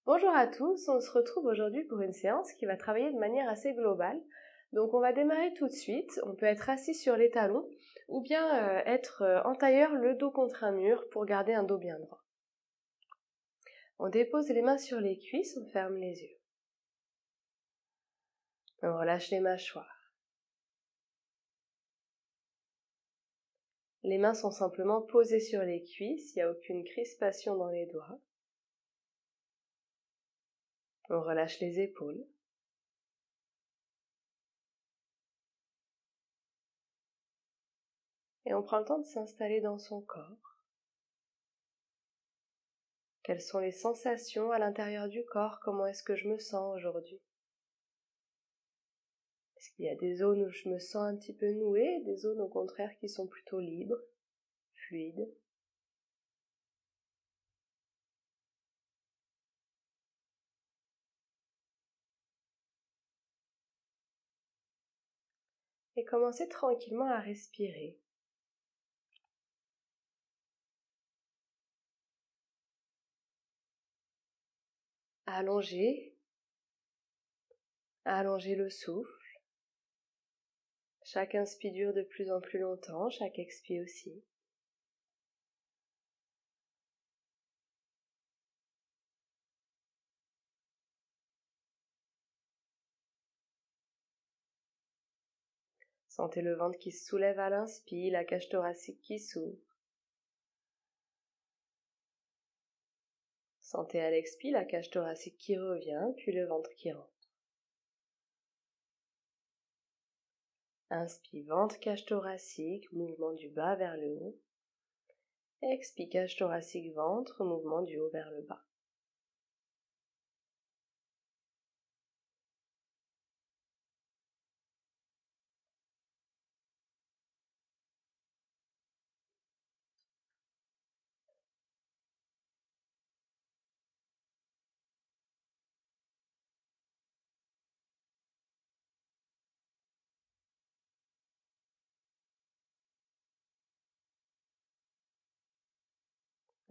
Bonjour à tous, on se retrouve aujourd'hui pour une séance qui va travailler de manière assez globale. Donc on va démarrer tout de suite, on peut être assis sur les talons ou bien être en tailleur le dos contre un mur pour garder un dos bien droit. On dépose les mains sur les cuisses, on ferme les yeux. On relâche les mâchoires. Les mains sont simplement posées sur les cuisses, il n'y a aucune crispation dans les doigts. On relâche les épaules. Et on prend le temps de s'installer dans son corps. Quelles sont les sensations à l'intérieur du corps? Comment est-ce que je me sens aujourd'hui? Est-ce qu'il y a des zones où je me sens un petit peu nouée, des zones au contraire qui sont plutôt libres, fluides? Et commencez tranquillement à respirer. Allongez le souffle. Chaque inspire dure de plus en plus longtemps, chaque expire aussi. Sentez le ventre qui se soulève à l'inspire, la cage thoracique qui s'ouvre. Sentez à l'expire la cage thoracique qui revient, puis le ventre qui rentre. Inspire, ventre, cage thoracique, mouvement du bas vers le haut. Expire, cage thoracique, ventre, mouvement du haut vers le bas.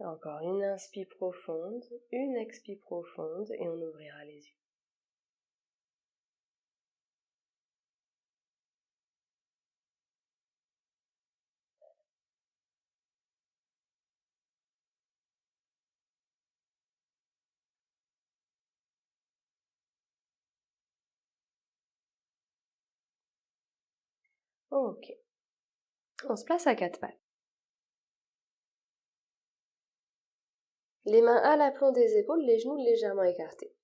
Encore une inspire profonde, une expire profonde et on ouvrira les yeux. Ok, on se place à quatre pattes. Les mains à l'aplomb des épaules, les genoux légèrement écartés.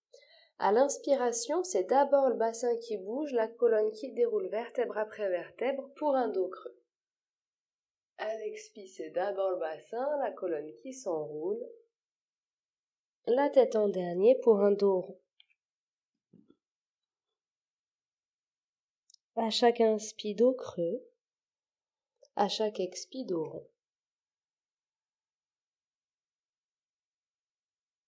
À l'inspiration, c'est d'abord le bassin qui bouge, la colonne qui déroule vertèbre après vertèbre pour un dos creux. À l'expire, c'est d'abord le bassin, la colonne qui s'enroule, la tête en dernier pour un dos rond. À chaque inspire, dos creux. À chaque expire, dos rond.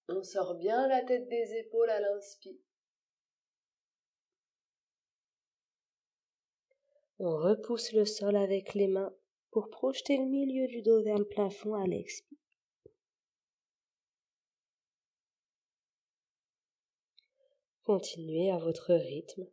On sort bien la tête des épaules à l'inspire. On repousse le sol avec les mains pour projeter le milieu du dos vers le plafond à l'expire. Continuez à votre rythme.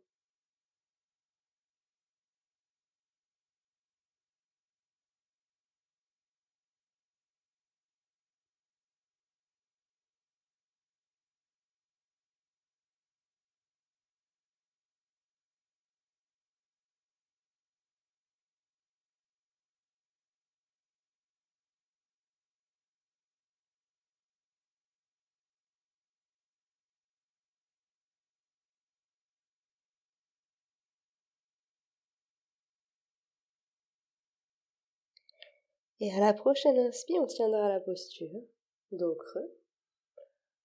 Et à la prochaine inspire, on tiendra la posture. Dos creux.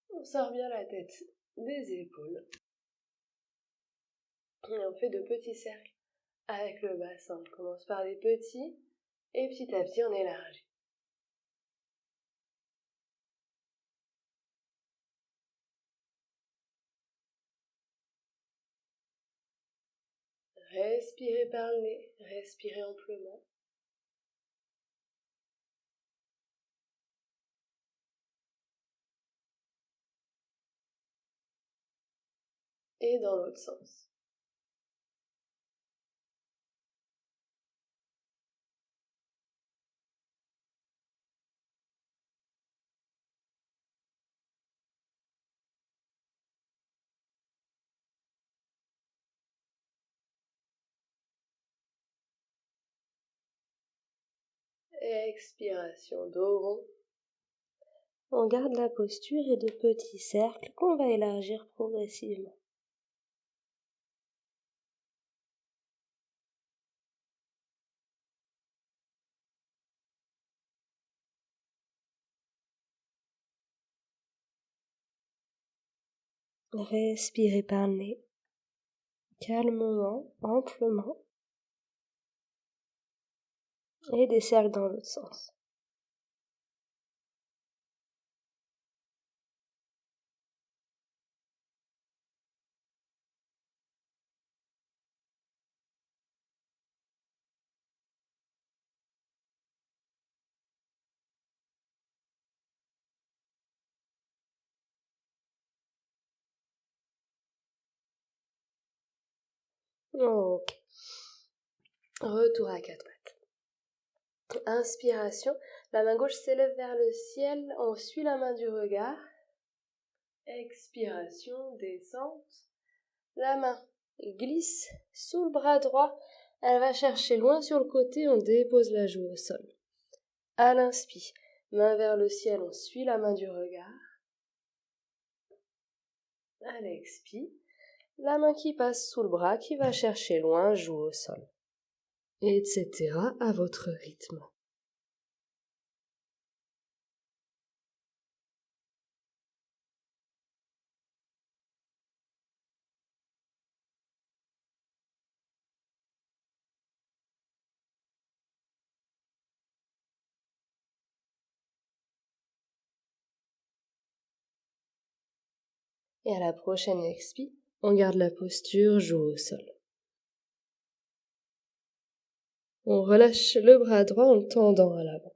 On sort bien la tête des épaules. Et on fait de petits cercles avec le bassin. On commence par des petits et petit à petit on élargit. Respirez par le nez, respirez amplement. Et dans l'autre sens. Expiration, dos rond. On garde la posture et de petits cercles qu'on va élargir progressivement. Respirez par le nez, calmement, amplement, et des cercles dans l'autre sens. Ok. Retour à quatre pattes. Inspiration, la main gauche s'élève vers le ciel, on suit la main du regard. Expiration, descente. La main glisse sous le bras droit, elle va chercher loin sur le côté, on dépose la joue au sol. À l'inspire, main vers le ciel, on suit la main du regard. À l'expire, la main qui passe sous le bras, qui va chercher loin, joue au sol. Etc. à votre rythme. Et à la prochaine expire, on garde la posture, joue au sol. On relâche le bras droit en le tendant à l'avant.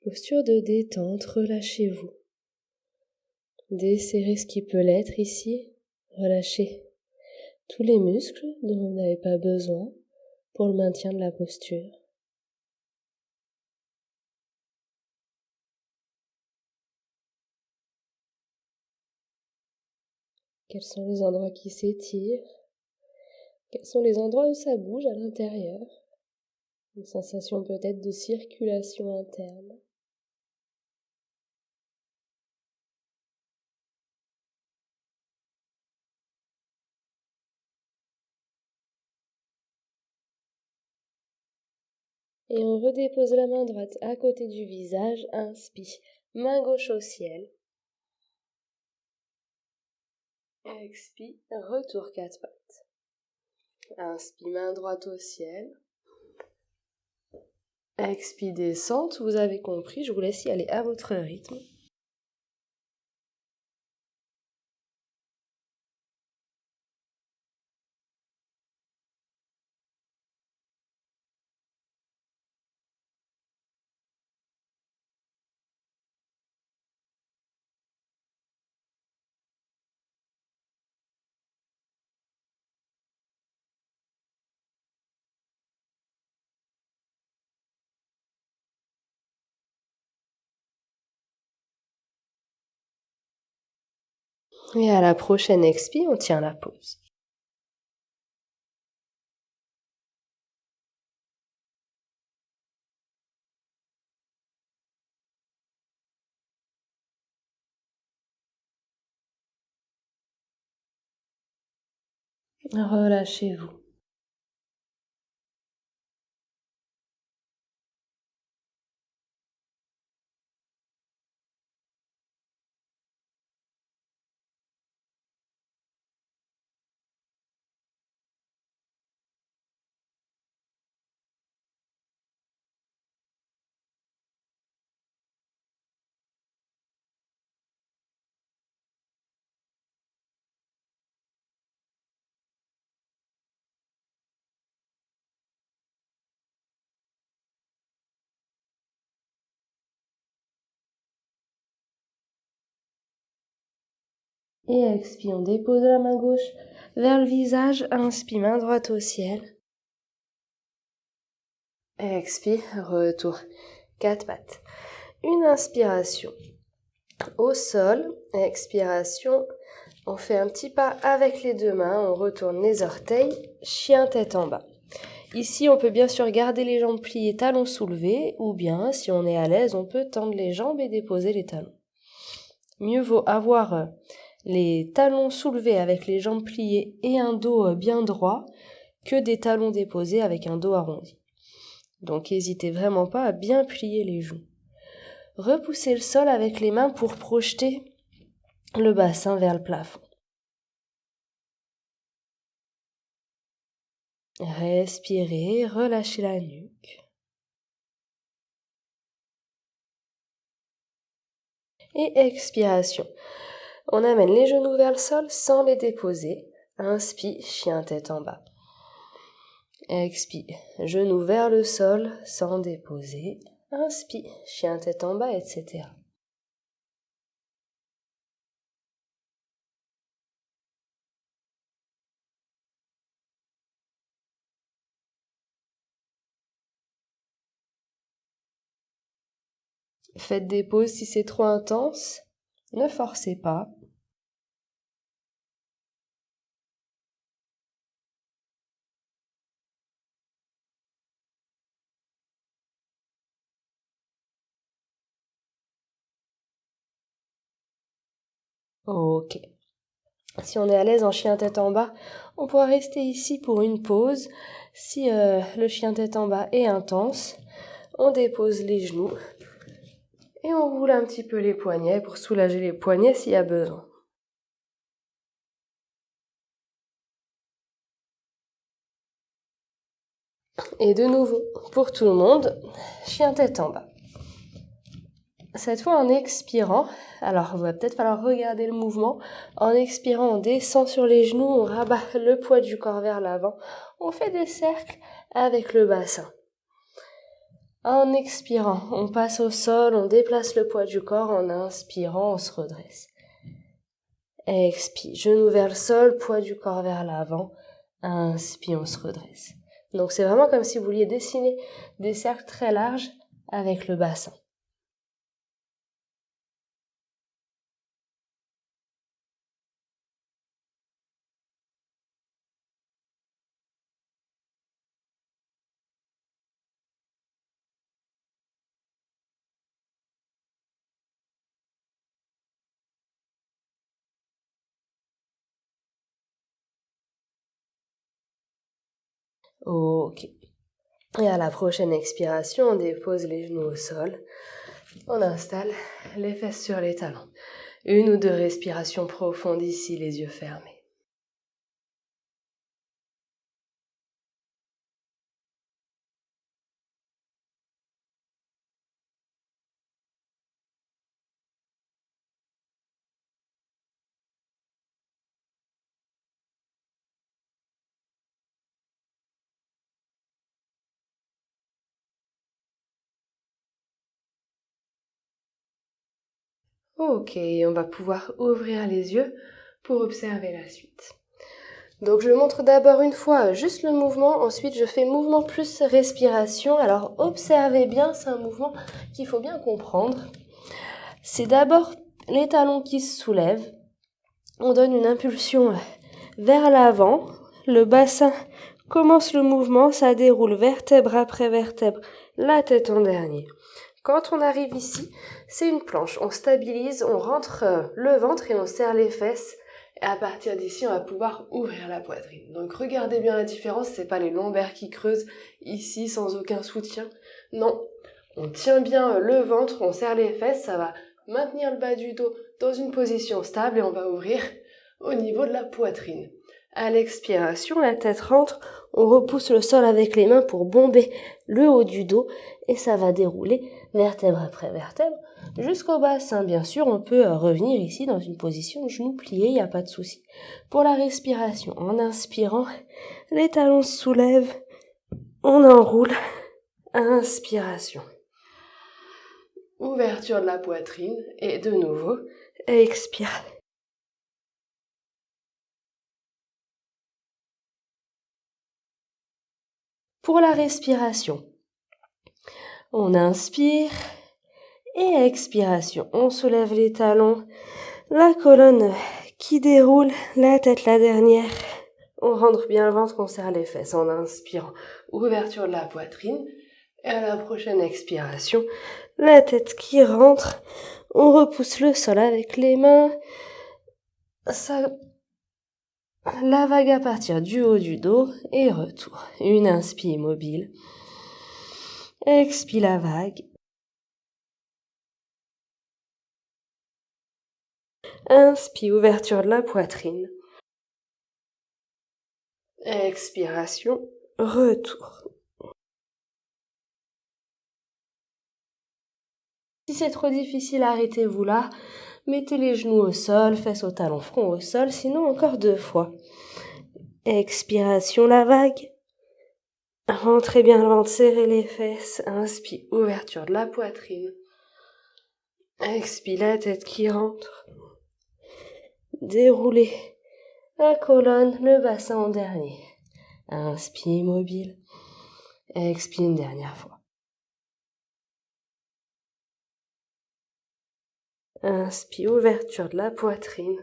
Posture de détente, relâchez-vous. Desserrez ce qui peut l'être ici. Relâchez tous les muscles dont vous n'avez pas besoin pour le maintien de la posture. Quels sont les endroits qui s'étirent? Quels sont les endroits où ça bouge à l'intérieur? Une sensation peut-être de circulation interne. Et on redépose la main droite à côté du visage, inspire. Main gauche au ciel. Expire, retour quatre pattes. Inspire, main droite au ciel. Expire, descente, vous avez compris, je vous laisse y aller à votre rythme. Et à la prochaine expire, on tient la pause. Relâchez-vous. Et expire, on dépose la main gauche vers le visage. Inspire, main droite au ciel. Expire, retour. 4 pattes. Une inspiration au sol. Expiration. On fait un petit pas avec les 2 mains. On retourne les orteils. Chien tête en bas. Ici, on peut bien sûr garder les jambes pliées, talons soulevés. Ou bien, si on est à l'aise, on peut tendre les jambes et déposer les talons. Mieux vaut avoir les talons soulevés avec les jambes pliées et un dos bien droit que des talons déposés avec un dos arrondi. Donc n'hésitez vraiment pas à bien plier les genoux. Repoussez le sol avec les mains pour projeter le bassin vers le plafond. Respirez, relâchez la nuque. Et expiration. On amène les genoux vers le sol sans les déposer. Inspire, chien tête en bas. Expire, genoux vers le sol sans déposer. Inspire, chien tête en bas, etc. Faites des pauses si c'est trop intense. Ne forcez pas. Ok. Si on est à l'aise en chien tête en bas, on pourra rester ici pour une pause. Si le chien tête en bas est intense, on dépose les genoux et on roule un petit peu les poignets pour soulager les poignets s'il y a besoin. Et de nouveau, pour tout le monde, chien tête en bas. Cette fois, en expirant, alors il va peut-être falloir regarder le mouvement. En expirant, on descend sur les genoux, on rabat le poids du corps vers l'avant. On fait des cercles avec le bassin. En expirant, on passe au sol, on déplace le poids du corps. En inspirant, on se redresse. Expire, genoux vers le sol, poids du corps vers l'avant. Inspire, on se redresse. Donc c'est vraiment comme si vous vouliez dessiner des cercles très larges avec le bassin. Ok. Et à la prochaine expiration, on dépose les genoux au sol. On installe les fesses sur les talons. 1 ou 2 respirations profondes ici, les yeux fermés. Ok, on va pouvoir ouvrir les yeux pour observer la suite. Donc je montre d'abord une fois juste le mouvement, ensuite je fais mouvement plus respiration. Alors observez bien, c'est un mouvement qu'il faut bien comprendre. C'est d'abord les talons qui se soulèvent. On donne une impulsion vers l'avant. Le bassin commence le mouvement, ça déroule vertèbre après vertèbre, la tête en dernier. Quand on arrive ici, c'est une planche. On stabilise, on rentre le ventre et on serre les fesses. Et à partir d'ici, on va pouvoir ouvrir la poitrine. Donc regardez bien la différence, c'est pas les lombaires qui creusent ici sans aucun soutien. Non, on tient bien le ventre, on serre les fesses, ça va maintenir le bas du dos dans une position stable et on va ouvrir au niveau de la poitrine. À l'expiration, la tête rentre, on repousse le sol avec les mains pour bomber le haut du dos et ça va dérouler vertèbre après vertèbre jusqu'au bassin. Bien sûr, on peut revenir ici dans une position genoux pliés, il n'y a pas de souci. Pour la respiration, en inspirant, les talons se soulèvent, on enroule, inspiration. Ouverture de la poitrine et de nouveau, expire. Pour la respiration, on inspire et expiration. On soulève les talons, la colonne qui déroule, la tête la dernière. On rentre bien le ventre, on serre les fesses en inspirant. Ouverture de la poitrine. Et à la prochaine expiration, la tête qui rentre. On repousse le sol avec les mains. La vague à partir du haut du dos et retour. Une inspire immobile. Expire la vague. Inspire, ouverture de la poitrine. Expiration, retour. Si c'est trop difficile, arrêtez-vous là. Mettez les genoux au sol, fesses au talon, front au sol, sinon encore 2 fois. Expiration, la vague. Rentrez bien le ventre, serrez les fesses. Inspire, ouverture de la poitrine. Expire, la tête qui rentre. Déroulez la colonne, le bassin en dernier. Inspire immobile. Expire une dernière fois. Inspire, ouverture de la poitrine.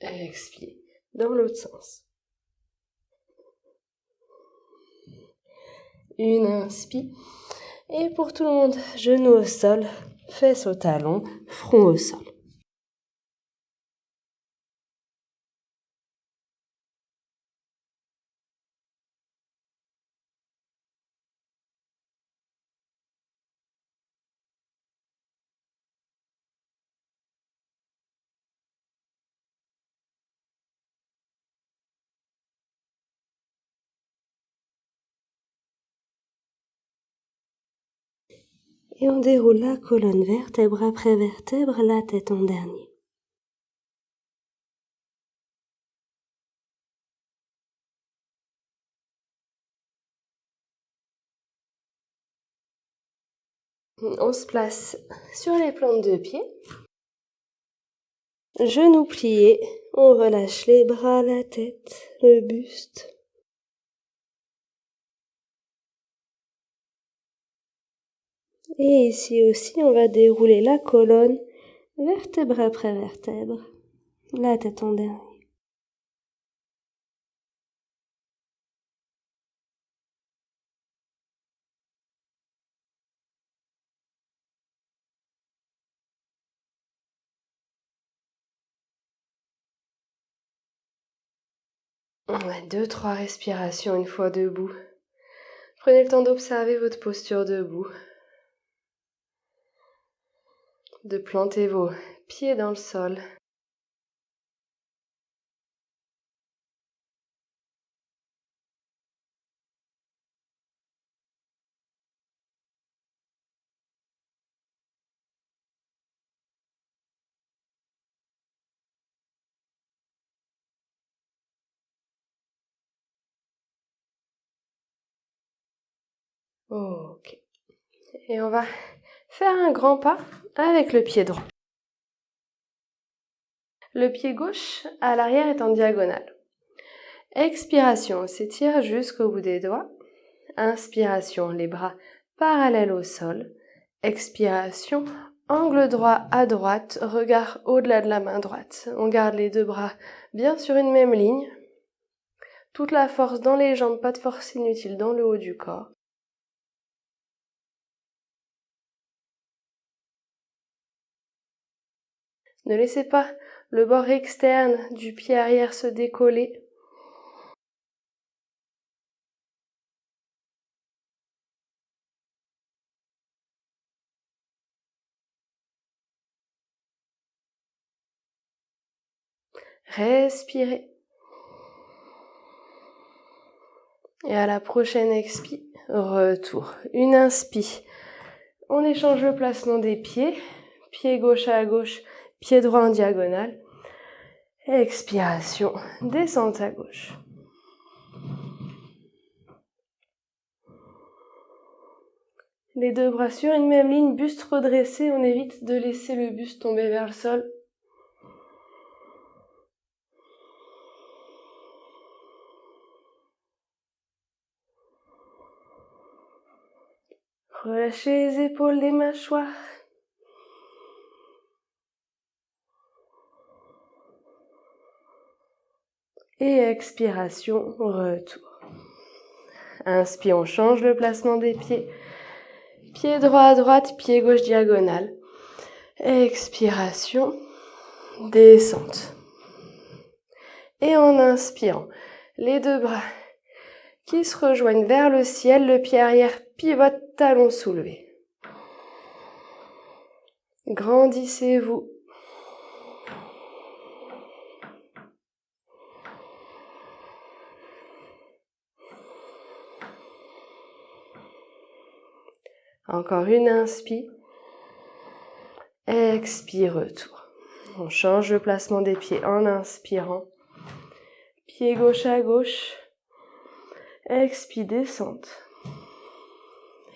Expire dans l'autre sens. Une inspire. Et pour tout le monde, genoux au sol, fesses au talon, front au sol. Et on déroule la colonne vertèbre après vertèbre, la tête en dernier. On se place sur les plantes de pied. Genoux pliés, on relâche les bras, la tête, le buste. Et ici aussi, on va dérouler la colonne, vertèbre après vertèbre, la tête en dernier. Ouais, 2-3 respirations une fois debout. Prenez le temps d'observer votre posture debout. De planter vos pieds dans le sol. Ok. Et on va faire un grand pas avec le pied droit. Le pied gauche à l'arrière est en diagonale. Expiration, on s'étire jusqu'au bout des doigts. Inspiration, les bras parallèles au sol. Expiration, angle droit à droite, regard au-delà de la main droite. On garde les 2 bras bien sur une même ligne. Toute la force dans les jambes, pas de force inutile dans le haut du corps. Ne laissez pas le bord externe du pied arrière se décoller. Respirez. Et à la prochaine expire, retour. Une inspire. On échange le placement des pieds. Pied gauche à gauche, pied droit en diagonale. Expiration, descente à gauche. Les 2 bras sur une même ligne, buste redressé. On évite de laisser le buste tomber vers le sol. Relâchez les épaules des mâchoires. Et expiration, retour. Inspire, on change le placement des pieds. Pied droit à droite, pied gauche diagonale. Expiration, descente. Et en inspirant, les deux bras qui se rejoignent vers le ciel, le pied arrière pivote, talon soulevé. Grandissez-vous. Encore une inspire. Expire, retour. On change le placement des pieds en inspirant. Pied gauche à gauche. Expire, descente.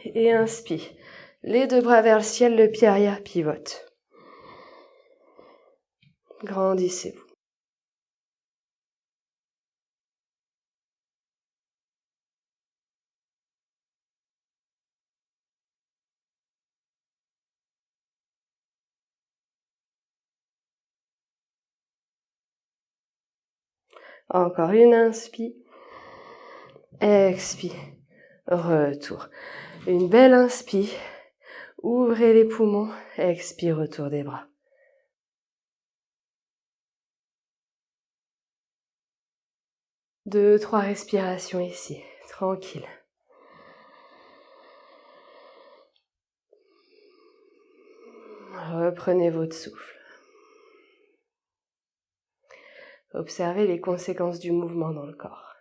Et inspire. Les deux bras vers le ciel, le pied arrière pivote. Grandissez-vous. Encore une inspire. Expire. Retour. Une belle inspire. Ouvrez les poumons. Expire, retour des bras. Deux, trois respirations ici. Tranquille. Reprenez votre souffle. Observez les conséquences du mouvement dans le corps.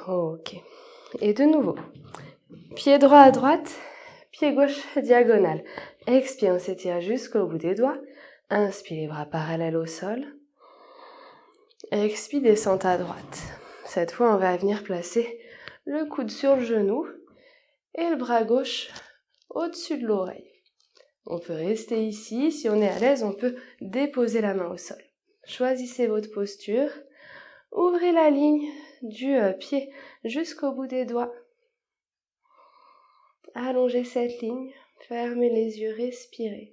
Ok. Et de nouveau. Pied droit à droite, pied gauche diagonale. Expire, on s'étire jusqu'au bout des doigts. Inspire, les bras parallèles au sol. Expire, descente à droite. Cette fois, on va venir placer le coude sur le genou et le bras gauche au-dessus de l'oreille. On peut rester ici. Si on est à l'aise, on peut déposer la main au sol. Choisissez votre posture. Ouvrez la ligne du pied jusqu'au bout des doigts. Allongez cette ligne. Fermez les yeux, respirez.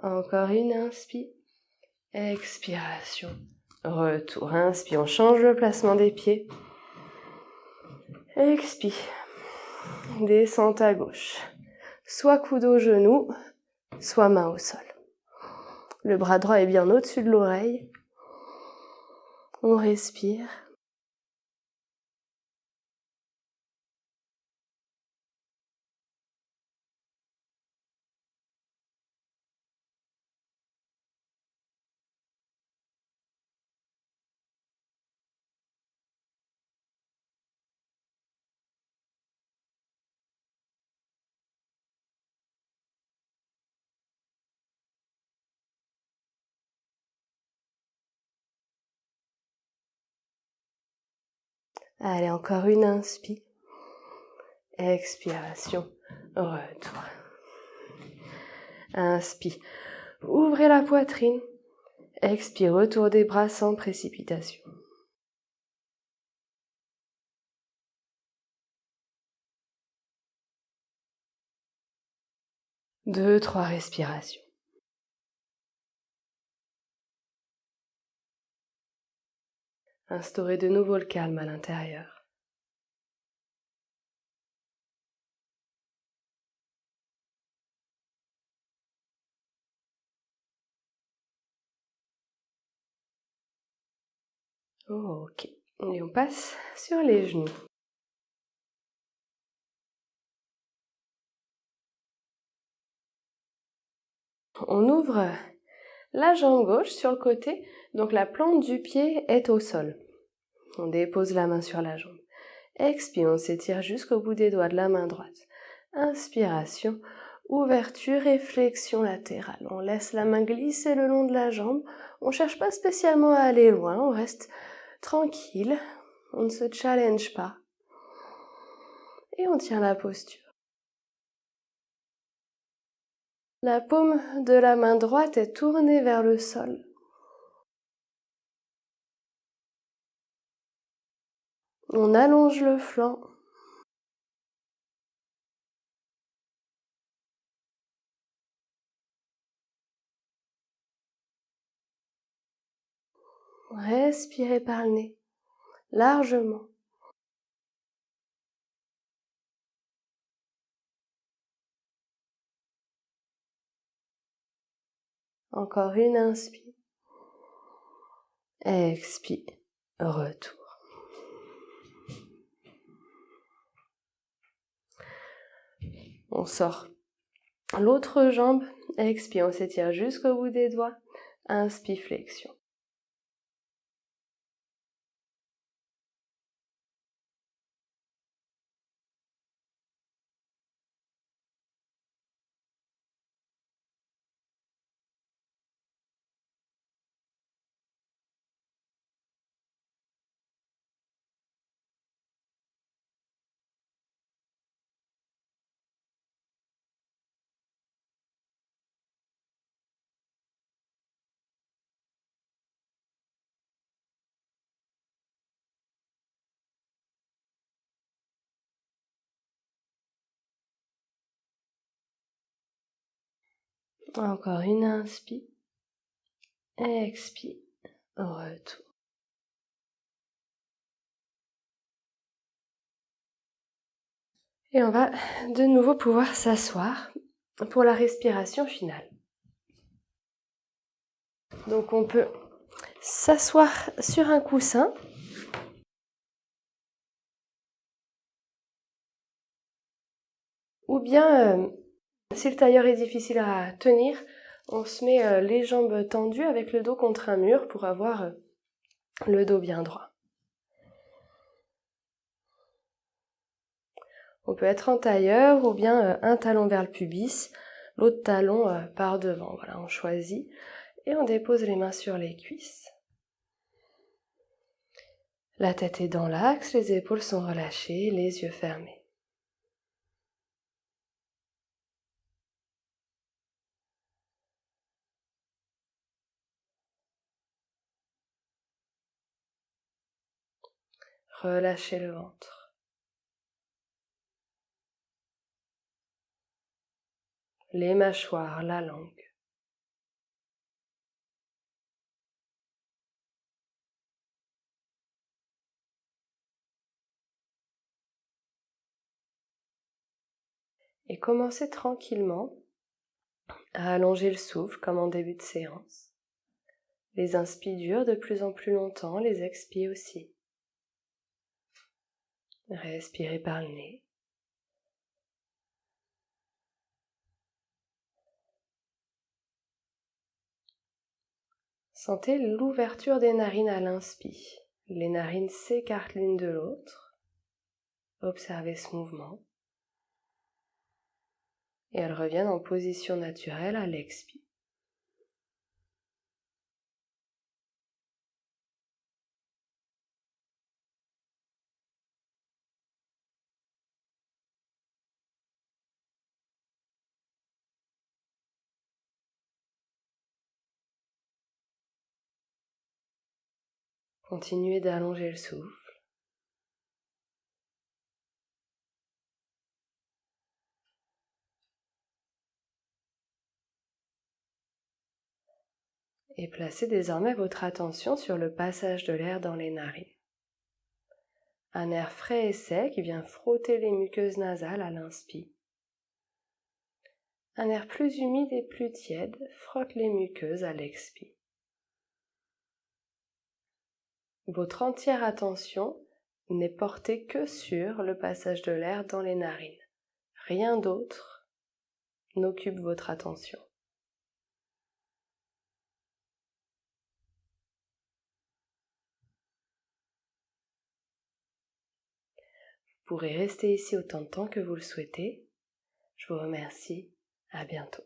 Encore une inspire. Expiration. Retour. Inspire. On change le placement des pieds. Expire. Descente à gauche. Soit coude au genou, soit main au sol. Le bras droit est bien au-dessus de l'oreille. On respire. Allez, encore une inspire. Expiration. Retour. Inspire. Ouvrez la poitrine. Expire. Retour des bras sans précipitation. Deux, trois respirations. Instaurez de nouveau le calme à l'intérieur. Ok. Et on passe sur les genoux. On ouvre la jambe gauche sur le côté, donc la plante du pied est au sol. On dépose la main sur la jambe. Expire, on s'étire jusqu'au bout des doigts de la main droite. Inspiration, ouverture et flexion latérale. On laisse la main glisser le long de la jambe. On ne cherche pas spécialement à aller loin, on reste tranquille. On ne se challenge pas. Et on tient la posture. La paume de la main droite est tournée vers le sol. On allonge le flanc. Respirez par le nez, largement. Encore une inspire. Expire. Retour. On sort l'autre jambe. Expire, on s'étire jusqu'au bout des doigts. Inspire, flexion. Encore une inspire. Expire. Retour. Et on va de nouveau pouvoir s'asseoir pour la respiration finale. Donc on peut s'asseoir sur un coussin. Ou bien, si le tailleur est difficile à tenir, on se met les jambes tendues avec le dos contre un mur pour avoir le dos bien droit. On peut être en tailleur ou bien un talon vers le pubis, l'autre talon par devant. Voilà, on choisit et on dépose les mains sur les cuisses. La tête est dans l'axe, les épaules sont relâchées, les yeux fermés. Relâchez le ventre. Les mâchoires, la langue. Et commencez tranquillement à allonger le souffle comme en début de séance. Les inspires durent de plus en plus longtemps, les expires aussi. Respirez par le nez. Sentez l'ouverture des narines à l'inspire. Les narines s'écartent l'une de l'autre. Observez ce mouvement. Et elles reviennent en position naturelle à l'expire. Continuez d'allonger le souffle. Et placez désormais votre attention sur le passage de l'air dans les narines. Un air frais et sec qui vient frotter les muqueuses nasales à l'inspire. Un air plus humide et plus tiède frotte les muqueuses à l'expire. Votre entière attention n'est portée que sur le passage de l'air dans les narines. Rien d'autre n'occupe votre attention. pourrez rester ici autant de temps que vous le souhaitez. Je vous remercie. À bientôt.